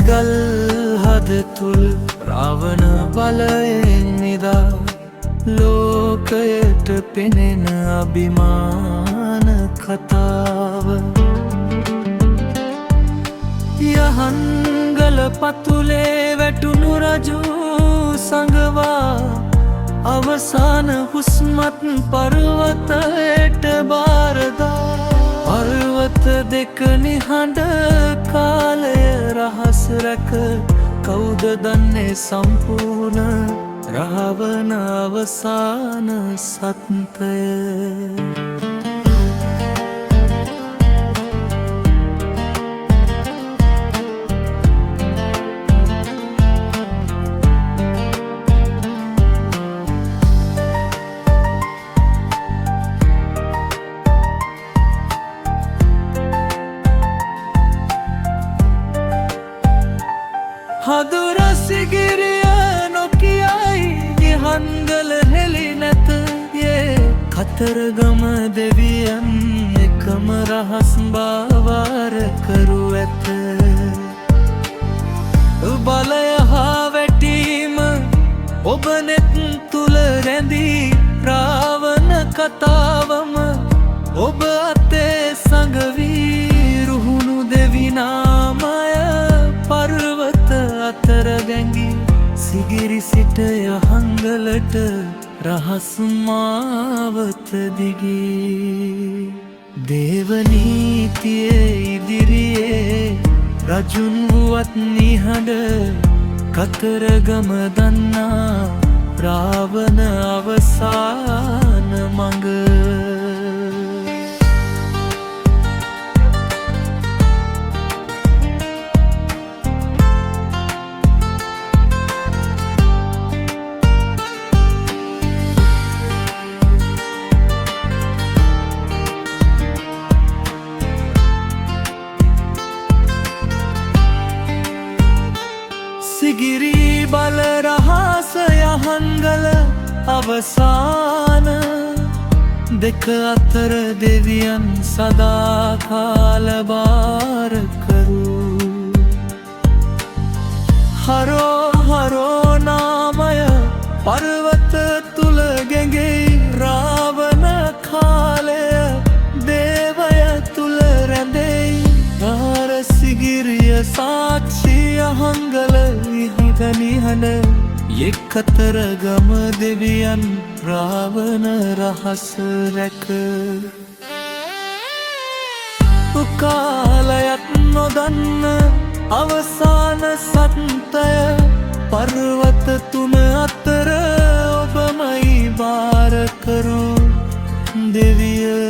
ගල් හද තුල් රාවණ බලයෙන් නිදා ලෝකයට පෙනෙන අභිමාන කතාව යහන්ගල පතුලේ වැටුණු රජු සඟවා අවසාන හුස්මත් පර්වතයට බාරදා පර්වත දෙක නිහඬ කාලය රහස් රැක කවුද දන්නේ සම්පූර්ණ රාවණ අවසාන සත්‍යය හදුර සිගිරිය නොකියයි යහන්ගල හෙළි නැත යේ කතරගම දෙවියන් එකම රහස් බාවාර කරු ඇත බලය හා වැටීම ඔබ නෙත් තුල රැඳී රාවණ කතාවම ඔබ අතේ සඟවී රුහුණු දෙවි නාමය පර්වත අතර ගැඟි සිගිරි සිට යහන්ගලට රහස් මාවත දිගී දේව නීතියේ ඉදිරියේ රජුන් වුවත් නිහඬ කතරගම දන්නා රාවණ අවසාන මඟ සිගිරි බල රහස යහන්ගල අවසාන දෙක අතර දෙවියන් සදාකාල බාර කරු හරෝ හරෝ නාමය පර්වත තුල ගැඟෙයි රාවණ කාලය දේවය තුල රැඳෙයි නාර සිගිරිය සාක්ෂි යහන්ගල නිහඬ එක්කතරගම දෙවියන් රාවණ රහස් රැක කාලයත් නොදන්න අවසාන සත්‍යය පර්වත තුන අතර ඔබමයි බාර කරු දෙවිය